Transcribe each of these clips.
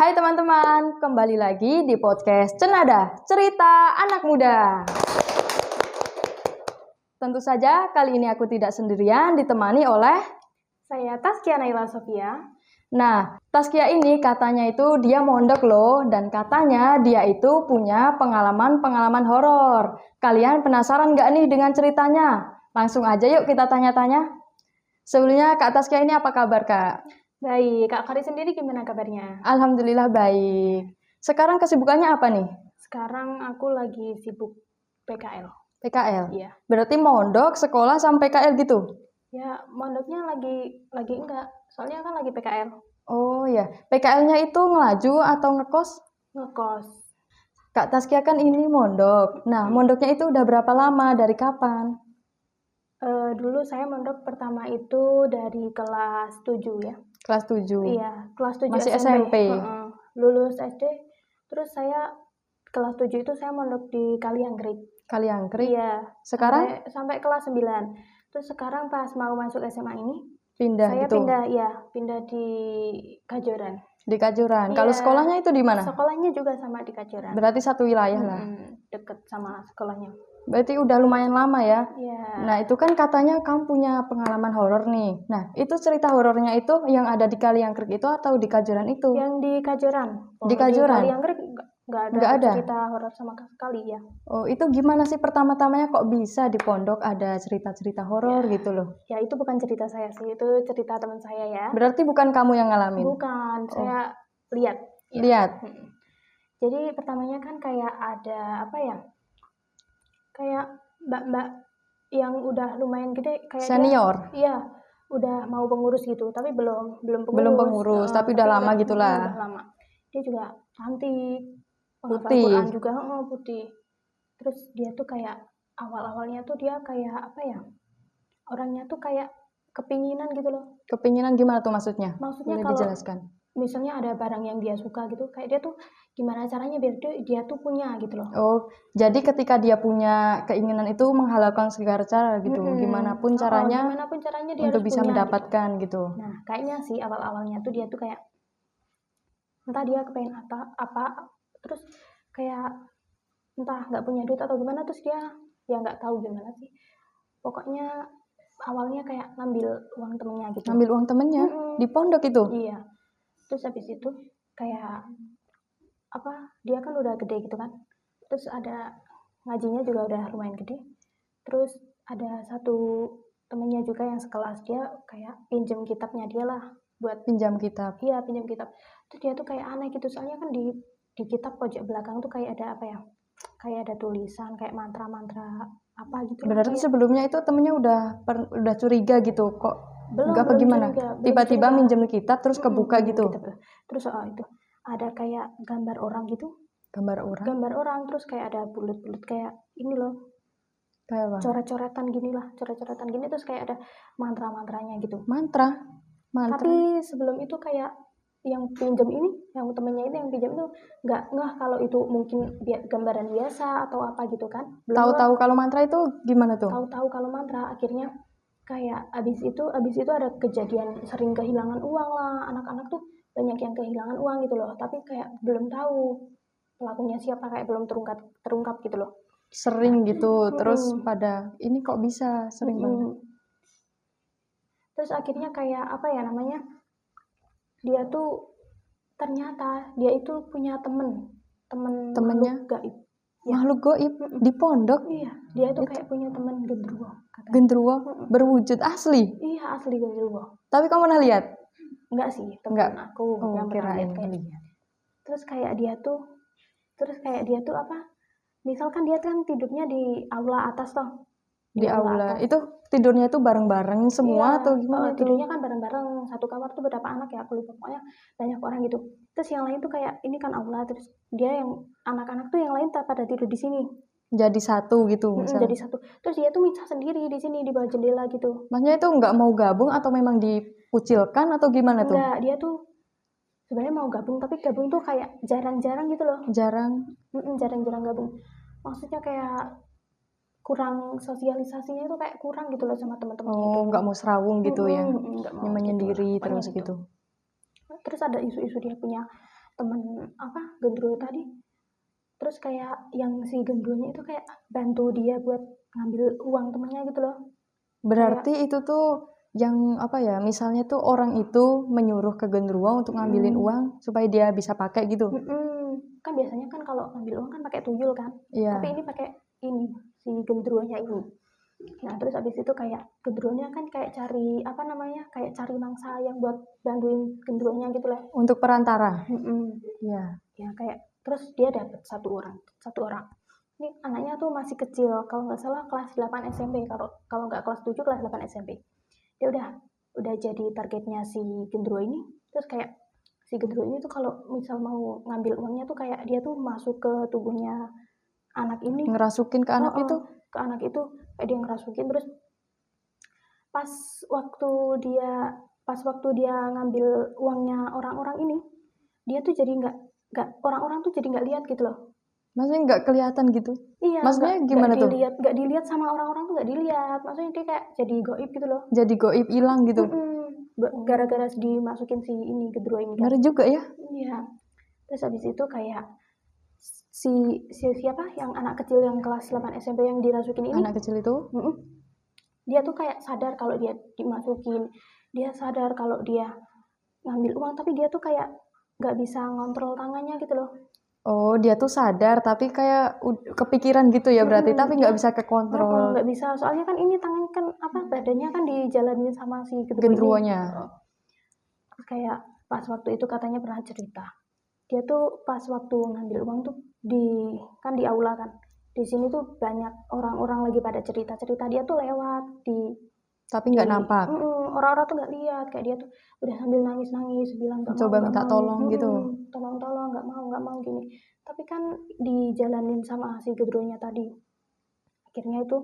Hai teman-teman, kembali lagi di podcast Cenada, Cerita Anak Muda. Tentu saja kali ini aku tidak sendirian, ditemani oleh Saya Taskia Naila Sofia. Nah, Taskia ini katanya itu dia mondok loh, dan katanya dia itu punya pengalaman-pengalaman horor. Kalian penasaran nggak nih dengan ceritanya? Langsung aja yuk kita tanya-tanya. Sebelumnya Kak Taskia ini apa kabar Kak? Baik, Kak Kari sendiri gimana kabarnya? Alhamdulillah baik. Sekarang kesibukannya apa nih? Sekarang aku lagi sibuk PKL. PKL? Iya. Berarti mondok, sekolah, sampai PKL gitu? Ya, mondoknya lagi enggak. Soalnya kan lagi PKL. Oh ya, PKL-nya itu ngelaju atau ngekos? Ngekos. Kak Taskia kan ini mondok. Nah, mondoknya itu udah berapa lama? Dari kapan? Dulu saya mondok pertama itu dari kelas 7 ya. Kelas 7. Iya, kelas 7 Masih SMP. SMP? Lulus SD, terus saya kelas 7 itu saya mondok di Kaliangkrik. Kaliangkrik? Iya. Sekarang? Sampai kelas 9. Terus sekarang pas mau masuk SMA ini, Pindah saya gitu? pindah di Kajoran. Di Kajoran? Iya. Kalau sekolahnya itu di mana? Sekolahnya juga sama di Kajoran. Berarti satu wilayah lah. Deket sama sekolahnya. Berarti udah lumayan lama ya? Iya. Nah, itu kan katanya kamu punya pengalaman horor nih. Nah, itu cerita horornya itu yang ada di Kaliangkrik itu atau di Kajoran itu? Yang di Kajoran. Di Kajoran? Di Kaliangkrik nggak ada cerita horor sama sekali ya. Oh, itu gimana sih pertama-tamanya kok bisa di pondok ada cerita-cerita horor gitu loh? Ya, itu bukan cerita saya sih, itu cerita teman saya ya. Berarti bukan kamu yang ngalamin? Bukan, saya lihat. Ya. Lihat? Jadi pertamanya kan kayak ada apa ya? Kayak mbak-mbak yang udah lumayan gede, kayak senior? Iya, udah mau pengurus gitu, tapi belum pengurus. Belum pengurus, tapi udah lama gitulah. Udah lama. Dia juga cantik, putih. Al-Quran juga putih. Terus dia tuh kayak awal-awalnya tuh dia kayak apa ya? Orangnya tuh kayak kepinginan gitu loh. Kepinginan gimana tuh maksudnya? Maksudnya boleh kalau dijelaskan? Misalnya ada barang yang dia suka gitu, kayak dia tuh gimana caranya biar dia tuh punya gitu loh. Oh, jadi ketika dia punya keinginan itu menghalalkan segala cara gitu, gimana pun caranya dia untuk harus bisa punya, mendapatkan gitu. Nah, kayaknya sih awal-awalnya tuh dia tuh kayak entah dia kepengen apa, terus kayak entah nggak punya duit atau gimana, terus dia ya nggak tahu gimana sih. Pokoknya awalnya kayak ngambil uang temennya gitu. Ngambil uang temennya? Di pondok itu? Iya. Terus habis itu kayak apa, dia kan udah gede gitu kan, terus ada ngajinya juga udah lumayan gede, terus ada satu temennya juga yang sekelas dia kayak pinjam kitabnya dia lah buat pinjam kitab. Iya, pinjam kitab. Terus dia tuh kayak aneh gitu, soalnya kan di kitab pojok belakang tuh kayak ada apa ya, kayak ada tulisan kayak mantra-mantra apa gitu. Berarti kayak sebelumnya itu temennya udah curiga gitu kok? Belum gimana? Tiba-tiba minjem kitab terus kebuka gitu. Terus itu ada kayak gambar orang gitu. Gambar orang terus kayak ada bulut-bulut kayak ini loh. Kayak apa? Coret-coretan gini terus kayak ada mantra-mantranya gitu. Mantra. Tapi sebelum itu kayak yang pinjam ini, yang temennya ini yang pinjam itu nggak ngeh kalau itu mungkin gambaran biasa atau apa gitu kan. Tahu-tahu kalau mantra itu gimana tuh? Tahu-tahu kalau mantra, akhirnya kayak abis itu ada kejadian sering kehilangan uang lah, anak-anak tuh banyak yang kehilangan uang gitu loh, tapi kayak belum tahu pelakunya siapa, kayak belum terungkap gitu loh. Sering gitu, terus pada ini kok bisa sering banget. Terus akhirnya kayak apa ya namanya, dia tuh ternyata dia itu punya temennya gaib. Makhluk gaib di pondok? Iya, dia tuh kayak punya teman genderuwo. Genderuwo berwujud asli? Iya, asli genderuwo. Tapi kamu pernah lihat? Enggak sih, teman aku yang pernah lihat kayak. Terus kayak dia tuh apa? Misalkan dia kan tidurnya di aula atas toh. Di aula atas. Itu tidurnya itu bareng-bareng semua atau gimana? Tidurnya kan bareng-bareng, satu kamar tuh berapa anak ya, aku lupa, pokoknya banyak orang gitu. Terus yang lain tuh kayak ini kan aula, terus dia yang anak-anak tuh yang lain pada tidur di sini. Jadi satu gitu misalnya. Jadi satu. Terus dia tuh misah sendiri di sini di bawah jendela gitu. Maksudnya itu nggak mau gabung atau memang dikucilkan atau gimana tuh? Enggak, dia tuh sebenarnya mau gabung, tapi gabung tuh kayak jarang-jarang gitu loh. Jarang. Jarang-jarang gabung. Maksudnya kayak kurang sosialisasinya itu kayak kurang gitu loh sama teman-temannya itu. Oh, nggak mau serawung gitu ya. Nggak mau gitu Menyendiri lah, pokoknya terus gitu. gitu. Terus ada isu-isu dia punya teman apa gendruwo tadi. Terus kayak yang si gendruwonya itu kayak bantu dia buat ngambil uang temennya gitu loh. Berarti itu tuh yang apa ya, misalnya tuh orang itu menyuruh ke genderuwo untuk ngambilin uang supaya dia bisa pakai gitu. Kan biasanya kan kalau ngambil uang kan pakai tuyul kan. Iya. Tapi ini pakai ini si gendruwonya ini. Nah terus abis itu kayak gendruwonya kan kayak cari apa namanya, kayak cari mangsa yang buat bantuin gendruwonya gitu lah. Untuk perantara. Iya. Ya kayak terus dia dapat satu orang. Ini anaknya tuh masih kecil, kalau nggak salah kelas 8 SMP, kalau nggak kelas 7 kelas 8 SMP. Dia udah jadi targetnya si gendruwo ini. Terus kayak si gendruwo ini tuh kalau misal mau ngambil uangnya tuh kayak dia tuh masuk ke tubuhnya anak ini, Ngerasukin ke anak itu. ke anak itu kayak dia ngerasukin. Terus pas waktu dia ngambil uangnya orang-orang ini, dia tuh jadi nggak orang-orang tuh jadi nggak lihat gitu loh. Maksudnya nggak kelihatan gitu. Iya, Maksudnya gimana tuh? nggak dilihat sama orang-orang tuh, nggak dilihat. Maksudnya dia kayak jadi goib gitu loh. Jadi goib hilang gitu. Gara-gara dimasukin si ini gendruwo ini kan. Ngeri juga ya. Iya. Terus habis itu kayak si siapa yang anak kecil yang kelas 8 SMP yang dirasukin ini. Anak kecil itu. Dia tuh kayak sadar kalau dia dimasukin. Dia sadar kalau dia ngambil uang, tapi dia tuh kayak nggak bisa ngontrol tangannya gitu loh. Oh, dia tuh sadar tapi kayak kepikiran gitu ya berarti, tapi nggak bisa kekontrol. Nggak bisa, soalnya kan ini tangan kan apa badannya kan dijalanin sama si gendruwonya. Terus kayak pas waktu itu katanya pernah cerita, dia tuh pas waktu ngambil uang tuh di aula kan. Di sini tuh banyak orang-orang lagi pada cerita-cerita, dia tuh lewat tapi nggak nampak. Orang-orang tuh nggak lihat, kayak dia tuh udah sambil nangis-nangis bilang nggak mau, coba minta tolong gitu. Tolong nggak mau gini. Tapi kan dijalanin sama si gendruwonya tadi. Akhirnya itu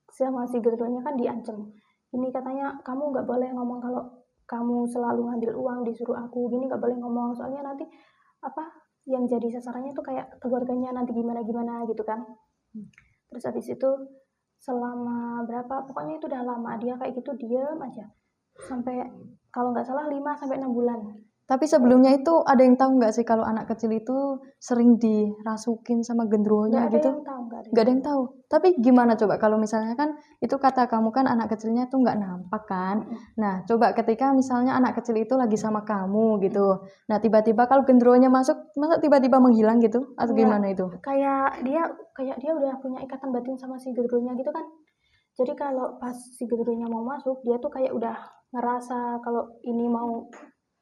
sama si gendruwonya kan diancam. Ini katanya kamu nggak boleh ngomong kalau kamu selalu ngambil uang disuruh aku gini, nggak boleh ngomong, soalnya nanti apa yang jadi sasarannya tuh kayak keluarganya nanti gimana gitu kan. Terus habis itu selama berapa, pokoknya itu udah lama dia kayak gitu diem aja sampai kalau nggak salah 5 sampai 6 bulan. Tapi sebelumnya itu ada yang tahu nggak sih kalau anak kecil itu sering dirasukin sama gendruwonya gitu? Nggak ada yang tahu. Tapi gimana coba kalau misalnya kan itu kata kamu kan anak kecilnya tuh nggak nampak kan? Nah coba ketika misalnya anak kecil itu lagi sama kamu gitu, nah tiba-tiba kalau gendruwonya masuk, masa tiba-tiba menghilang gitu? Atau gimana itu? Kayak dia udah punya ikatan batin sama si gendruwonya gitu kan. Jadi kalau pas si gendruwonya mau masuk, dia tuh kayak udah ngerasa kalau ini mau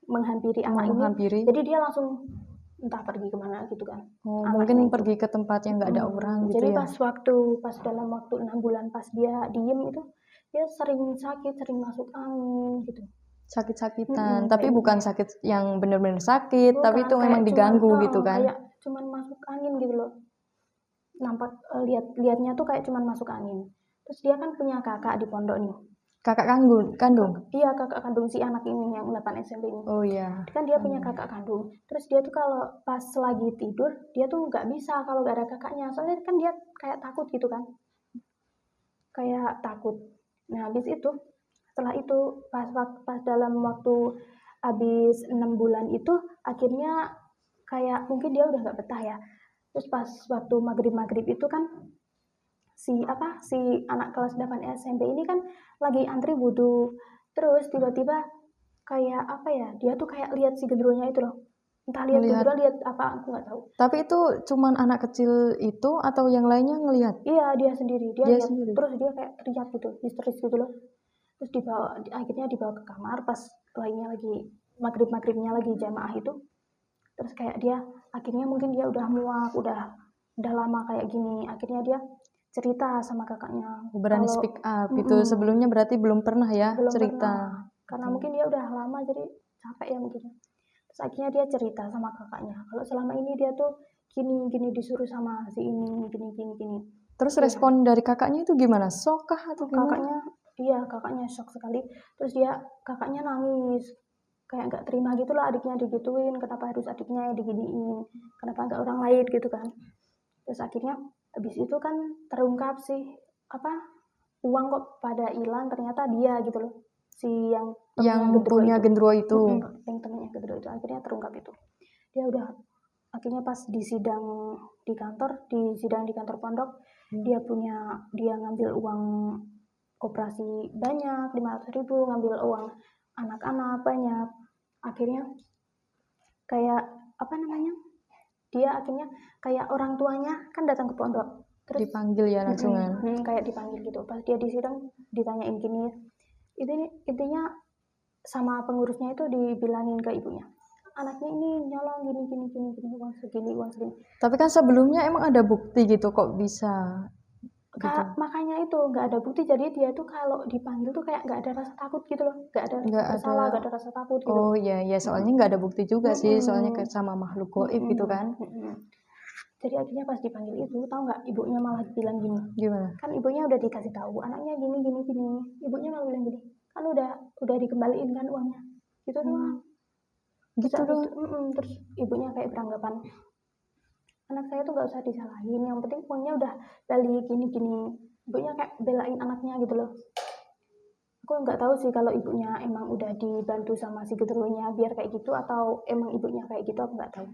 menghampiri anak ini, jadi dia langsung entah pergi kemana gitu kan. Mungkin pergi ke tempat yang nggak ada orang gitu jadi ya. Pas dalam waktu 6 bulan pas dia diem itu, dia sering sakit, sering masuk angin gitu. Sakit-sakitan, tapi bukan sakit yang benar-benar sakit, bukan, tapi itu memang diganggu gitu kan. Kayak cuman masuk angin gitu loh. Nampak lihatnya tuh kayak cuman masuk angin. Terus dia kan punya kakak di pondok nih. Kakak kandung? Iya, kakak kandung si anak ini yang 8 SMP ini. Oh iya. Kan dia punya kakak kandung. Terus dia tuh kalau pas lagi tidur, dia tuh nggak bisa kalau nggak ada kakaknya. Soalnya kan dia kayak takut gitu kan. Kayak takut. Nah, habis itu, setelah itu, pas dalam waktu habis 6 bulan itu, akhirnya kayak mungkin dia udah nggak betah ya. Terus pas waktu maghrib itu kan, si anak kelas 8 SMP ini kan lagi antri wudhu, terus tiba-tiba kayak apa ya, dia tuh kayak lihat si gendruwonya itu loh, entah lihat apa aku nggak tahu. Tapi itu cuman anak kecil itu atau yang lainnya ngelihat? Iya, dia sendiri, dia lihat sendiri. Terus dia kayak teriak gitu, histeris gitu loh. Terus akhirnya dibawa ke kamar pas lainnya lagi maghribnya lagi jamaah itu. Terus kayak dia akhirnya mungkin dia udah muak, udah lama kayak gini, akhirnya dia cerita sama kakaknya. Berani speak up gitu. Sebelumnya berarti belum pernah ya cerita. Karena mungkin dia udah lama jadi capek ya mungkin. Terus akhirnya dia cerita sama kakaknya. Kalau selama ini dia tuh gini disuruh sama si ini, gini. Terus respon dari kakaknya itu gimana? Shock kah atau gimana? Kakaknya shock sekali. Terus kakaknya nangis. kayak nggak terima gitu lah adiknya digituin, kenapa harus adiknya yang diginiin, kenapa nggak orang lain gitu kan. Terus akhirnya habis itu kan terungkap sih apa uang kok pada hilang, ternyata dia gitu loh, si yang Yang punya genderuwo itu. yang temennya genderuwo itu akhirnya terungkap itu. Dia udah akhirnya pas di sidang di kantor pondok, dia ngambil uang koperasi banyak 500.000, ngambil uang anak-anak banyak. Akhirnya kayak apa namanya, dia akhirnya kayak orang tuanya kan datang ke pondok, terus Dipanggil ya langsungan. kayak dipanggil gitu. Pas dia di sidang ditanyain gini, intinya sama pengurusnya itu dibilangin ke ibunya, anaknya ini nyolong gini uang segini. Tapi kan sebelumnya emang ada bukti gitu kok bisa gitu. Makanya itu nggak ada bukti, jadi dia tuh kalau dipanggil tuh kayak nggak ada rasa takut gitu loh, nggak ada bersalah, nggak ada rasa takut gitu. Oh iya, soalnya nggak ada bukti juga sih, soalnya sama makhluk goib gitu kan. Jadi akhirnya pas dipanggil itu, tahu nggak ibunya malah bilang gini, Gimana? kan ibunya udah dikasih tahu anaknya gini, ibunya malah bilang gini, kan udah dikembaliin kan uangnya, gitu doang. Gitu doang. Terus ibunya kayak beranggapan, anak saya tuh nggak usah disalahin, yang penting uangnya udah balik gini. Ibunya kayak belain anaknya gitu loh. Aku nggak tahu sih kalau ibunya emang udah dibantu sama si genderuwonya biar kayak gitu, atau emang ibunya kayak gitu, aku nggak tahu.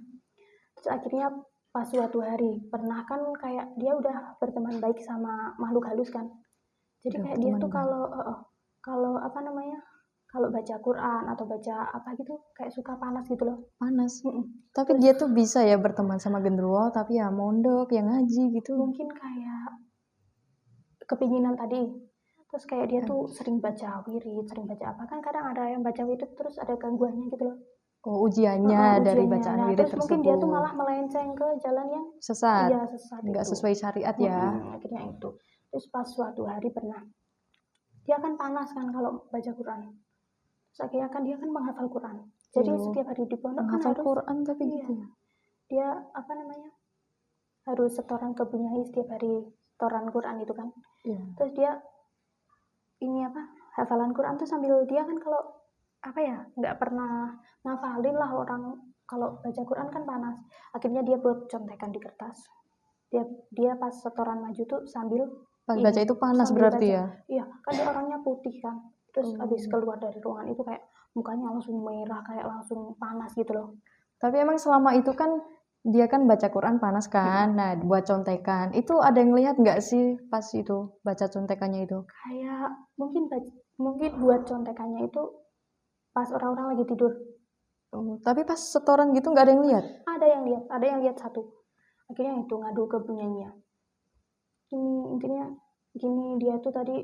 Terus akhirnya pas suatu hari pernah kan kayak dia udah berteman baik sama makhluk halus kan, jadi kayak dia tuh kalau apa namanya, kalau baca Quran atau baca apa gitu kayak suka panas gitu loh. Panas. Tapi dia tuh bisa ya berteman sama genderuwo tapi ya mondok, yang ngaji gitu. Mungkin kayak kepinginan tadi. Terus kayak dia tuh sering baca wirid, sering baca apa, kan kadang ada yang baca wirid terus ada gangguannya gitu loh. Oh, ujiannya dari bacaan wirid terus tersebut. mungkin dia tuh malah melenceng ke jalan yang sesat. Iya, sesat. Nggak itu. sesuai syariat ya. Akhirnya itu. Terus pas suatu hari pernah, dia kan panas kan kalau baca Quran. Terus akhirnya kan dia kan menghafal Quran. Jadi setiap hari di pondok kan menghafal harus Quran tapi iya, gitu ya. dia apa namanya, harus setoran ke Bunyai setiap hari, setoran Quran itu kan. Iya. Terus dia ini apa, hafalan Quran tuh sambil dia kan kalau apa ya, nggak pernah ngafalin lah orang kalau baca Quran kan panas. Akhirnya dia buat contekan di kertas. Dia pas setoran maju tuh sambil Pas baca itu panas berarti baca. ya. Iya, kan dia orangnya putih kan. Terus habis keluar dari ruangan itu kayak mukanya langsung merah, kayak langsung panas gitu loh. Tapi emang selama itu kan dia kan baca Quran panas kan. Nah, buat contekan. Itu ada yang lihat nggak sih pas itu baca contekannya itu? Kayak mungkin buat contekannya itu pas orang-orang lagi tidur. Tapi pas setoran gitu nggak ada yang lihat? Ada yang lihat satu. Akhirnya itu ngadu ke punyanya. Intinya gini, dia tuh tadi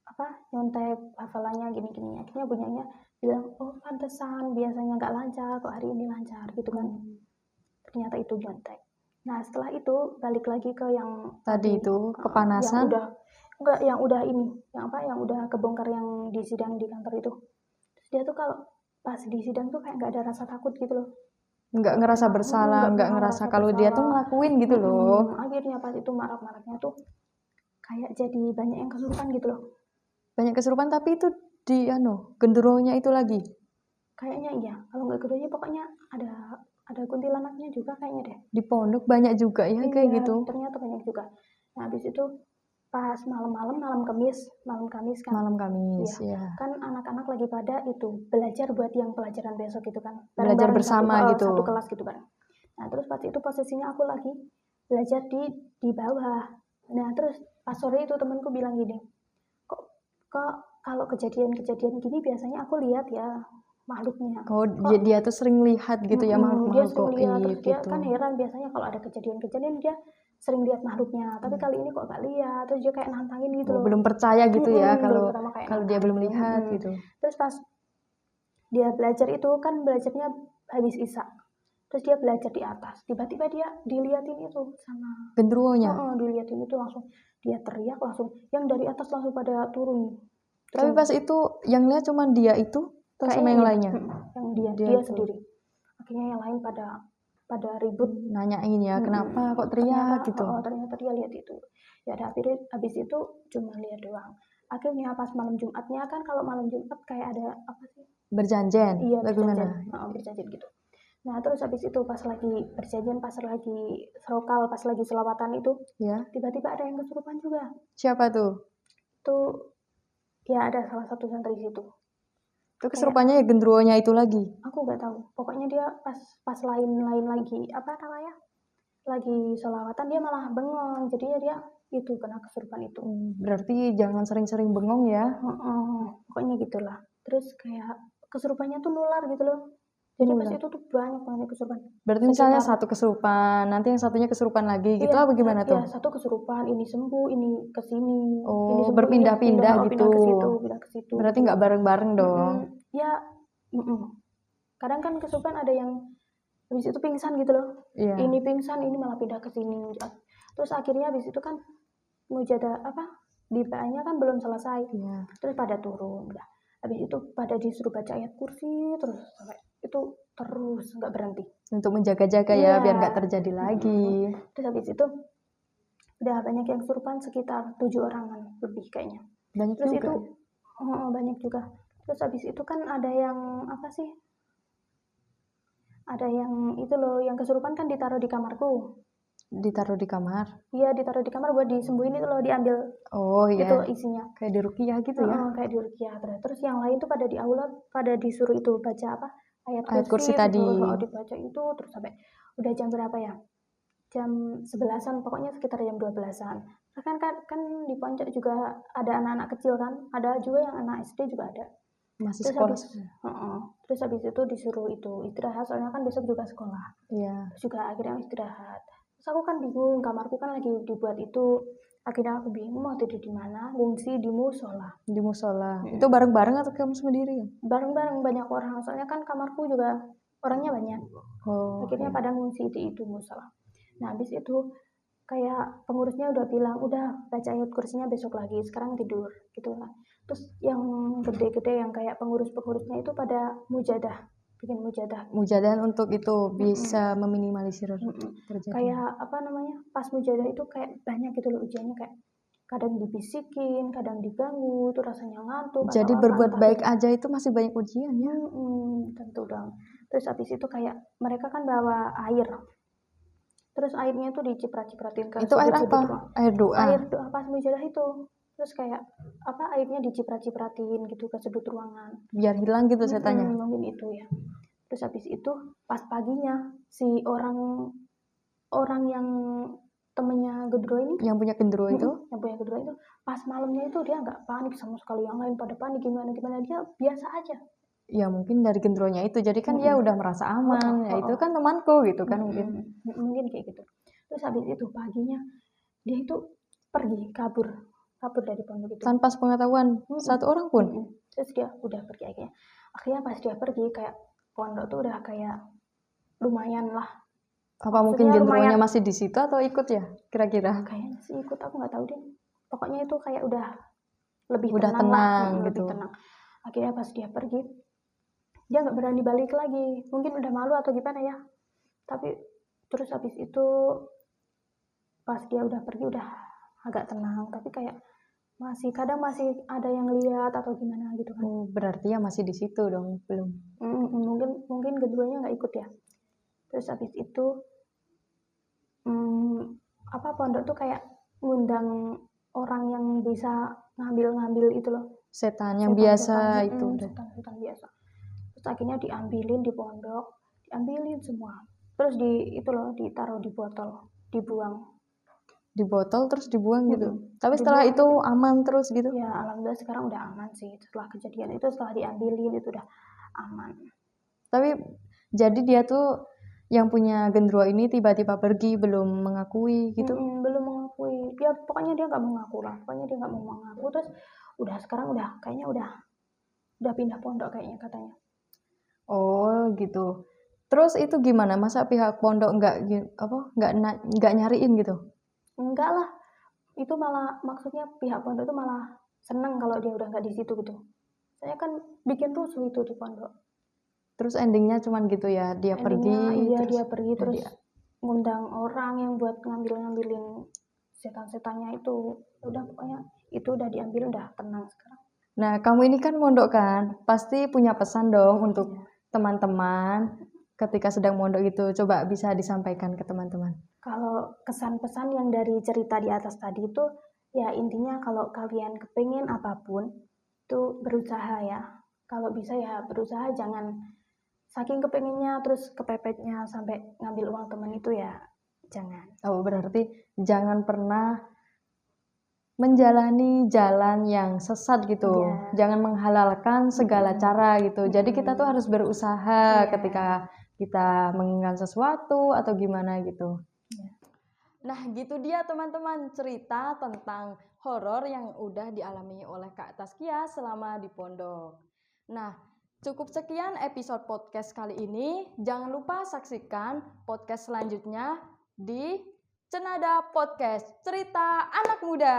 apa nyontek hafalannya gini. Akhirnya punyanya bilang, oh pantesan biasanya nggak lancar, kok hari ini lancar gitu kan. Ternyata itu nyontek. Nah setelah itu balik lagi ke yang tadi itu kepanasan. yang udah kebongkar yang di sidang di kantor itu. Terus dia tuh kalau pas di sidang tuh kayak nggak ada rasa takut gitu loh. Nggak ngerasa bersalah, nggak ngerasa kalau dia tuh ngelakuin gitu loh. Akhirnya pas itu marak-maraknya tuh kayak jadi banyak yang kesurupan gitu loh. Banyak kesurupan tapi itu di genderuwonya itu lagi. Kayaknya iya, kalau nggak genderuwonya pokoknya ada kuntilanaknya juga kayaknya deh. Di pondok banyak juga ya kayak gitu. Ternyata banyak juga. Nah habis itu pas malam Kamis kan. Malam Kamis, ya. Kan anak-anak lagi pada itu belajar buat yang pelajaran besok gitu kan. Belajar bersama gitu. Satu kelas gitu kan. Nah terus pas itu posisinya aku lagi belajar di bawah. Nah terus pas sore itu temanku bilang gini, kok kalau kejadian gini biasanya aku lihat ya makhluknya. Oh, dia tuh sering lihat gitu ya makhluk-makhluk goib terus dia gitu. kan heran, biasanya kalau ada kejadian dia sering lihat makhluknya, tapi kali ini kok gak lihat. Terus dia kayak nantangin gitu loh. Belum percaya gitu ya kalau dia belum lihat gitu. Terus pas dia belajar itu kan belajarnya habis Isya. Terus dia belajar di atas, tiba-tiba dia diliatin itu sama genderuwonya. Diliatin itu langsung dia teriak, langsung yang dari atas langsung pada turun. Tapi pas itu yang lihat cuma dia itu atau sama yang lainnya? Yang dia sendiri. Akhirnya yang lain pada ribut nanyain ya, kenapa kok teriak gitu. Ternyata dia lihat itu. Ya habis itu cuma lihat doang. Akhirnya pas malam Jumatnya kan, kalau malam Jumat kayak ada apa sih? Berjanjian. Iya, Bagaimana? berjanjian gitu. Nah terus habis itu pas lagi berjanjian, pas lagi serokal, pas lagi selawatan itu, Ya. tiba-tiba ada yang kesurupan juga. Siapa tuh? Itu ya ada salah satu santri situ. Itu kesurupannya ya gendruwonya itu lagi. Aku nggak tahu. Pokoknya dia pas lain lagi apa namanya? Lagi selawatan dia malah bengong. Jadi ya dia itu kena kesurupan itu. Berarti jangan sering-sering bengong ya. Pokoknya gitulah. Terus kayak kesurupannya tuh nular gitu loh. Jadi pas itu tuh banyak banget kesurupan. Berarti misalnya satu kesurupan, nanti yang satunya kesurupan lagi gitu, apa gimana tuh? Iya, satu kesurupan, ini sembuh, ini kesini, Oh, ini sembuh, berpindah-pindah ini gitu. pindah ke situ. Berarti nggak bareng-bareng dong. Ya, kadang kan kesurupan ada yang habis itu pingsan gitu loh. Iya. Ini pingsan, ini malah pindah ke sini. Terus akhirnya habis itu kan mujadah di PA-nya kan belum selesai. Iya. Terus pada turun. Udah. Habis itu pada disuruh baca ayat kursi terus sampai itu terus nggak berhenti. Untuk menjaga-jaga ya, biar nggak terjadi lagi. Terus habis itu udah banyak yang kesurupan, sekitar 7 orangan lebih kayaknya. Banyak Terus juga. itu banyak juga. Terus habis itu kan ada yang apa sih? Ada yang itu loh, yang kesurupan kan ditaruh di kamarku. Ditaruh di kamar? Iya, ditaruh di kamar buat disembuhin itu loh, diambil. Oh iya. Itu isinya. Kayak di ruqyah gitu ya? Kayak di ruqyah. Terus yang lain tuh pada di aula, pada disuruh itu baca apa? Ayat kursi tadi. Dibaca itu terus sampai udah jam berapa ya? Jam 11-an, pokoknya sekitar jam 12-an. Kan di Poncok juga ada anak-anak kecil kan? Ada juga yang anak SD juga ada. Masih sekolah. Terus habis itu disuruh itu istirahat, soalnya kan besok juga sekolah. Iya. Terus juga akhirnya istirahat. Terus aku kan bingung, kamarku kan lagi dibuat itu. Akhirnya aku bingung mau tidur di mana, ngungsi di musola. Di musola. Itu bareng-bareng atau kamu sendiri? Bareng-bareng, banyak orang. Soalnya kan kamarku juga orangnya banyak. Akhirnya pada ngungsi di itu musola. Nah habis itu kayak pengurusnya udah bilang, udah baca ayat kursinya besok lagi, sekarang tidur gitu kan. Terus yang gede-gede yang kayak pengurus-pengurusnya itu pada bikin mujadah. Mujadahan untuk itu bisa meminimalisir terjadi. Kayak apa namanya, pas mujadah itu kayak banyak gitu loh ujiannya, kayak kadang dibisikin, kadang diganggu, itu rasanya ngantuk. Jadi berbuat baik aja itu masih banyak ujiannya. Tentu dong. Terus habis itu kayak mereka kan bawa air. Terus airnya itu diciprat-cipratin ke itu air apa? Air doa. Air doa pas mujadah itu. Terus kayak airnya diciprat-cipratin gitu ke sudut ruangan. Biar hilang gitu setannya. Mungkin itu ya. Terus habis itu pas paginya si orang yang temennya gendro ini, yang punya gendro itu, pas malamnya itu dia nggak panik sama sekali. Yang lain pada panik gimana dia biasa aja. Ya mungkin dari gendronya itu, jadi kan dia udah merasa aman. Ya itu kan temanku gitu kan mungkin kayak gitu. Terus habis itu paginya dia itu pergi kabur dari pondok itu tanpa sepengetahuan satu orang pun. Terus dia udah pergi akhirnya pas dia pergi kayak pondok tuh udah kayak lumayan lah. Apa mungkin gendronya masih di situ atau ikut ya kira-kira? Kayaknya sih ikut, aku nggak tahu deh. Pokoknya itu kayak udah lebih tenang gitu. Lebih tenang. Akhirnya pas dia pergi, dia nggak berani balik lagi. Mungkin udah malu atau gimana ya. Tapi terus habis itu pas dia udah pergi udah agak tenang. Tapi kayak kadang masih ada yang lihat atau gimana gitu kan. Berarti ya masih di situ dong, belum. Mungkin keduanya nggak ikut ya. Terus habis itu pondok tuh kayak ngundang orang yang bisa ngambil itu loh. Setan yang biasa itu. Setan biasa. Terus akhirnya diambilin di pondok, diambilin semua. Terus ditaruh di botol, dibuang. Di botol terus dibuang gitu. Tapi setelah itu aman terus gitu? Ya alhamdulillah sekarang udah aman sih. Setelah kejadian itu, setelah diambilin itu udah aman. Tapi jadi dia tuh yang punya gendro ini tiba-tiba pergi, belum mengakui gitu? Belum mengakui. Ya pokoknya dia nggak mengaku lah. Pokoknya dia nggak mau mengaku. Terus sekarang kayaknya udah pindah pondok kayaknya katanya. Oh gitu. Terus itu gimana? Masa pihak pondok nggak nyariin gitu? Enggak lah. Itu malah maksudnya pihak pondok itu malah seneng kalau dia udah nggak di situ gitu. Saya kan bikin rusuh itu di pondok. Terus endingnya cuman gitu ya, dia pergi. Iya, dia pergi terus ngundang orang yang buat ngambilin setan-setannya itu. Udah pokoknya itu udah diambil, udah tenang sekarang. Nah, kamu ini kan mondok kan, pasti punya pesan dong untuk Iya. teman-teman ketika sedang mondok gitu. Coba bisa disampaikan ke teman-teman. Kalau kesan pesan yang dari cerita di atas tadi itu ya intinya kalau kalian kepengen apapun itu berusaha ya. Kalau bisa ya berusaha, jangan saking kepengennya terus kepepetnya sampai ngambil uang teman itu ya jangan. Oh, berarti jangan pernah menjalani jalan yang sesat gitu. Iya. Jangan menghalalkan segala cara gitu. Jadi kita tuh harus berusaha Iya. ketika kita menginginkan sesuatu atau gimana gitu. Iya. Nah, gitu dia teman-teman cerita tentang horor yang udah dialami oleh Kak Taskia selama di pondok. Nah, cukup sekian episode podcast kali ini. Jangan lupa saksikan podcast selanjutnya di Cenada Podcast, cerita anak muda.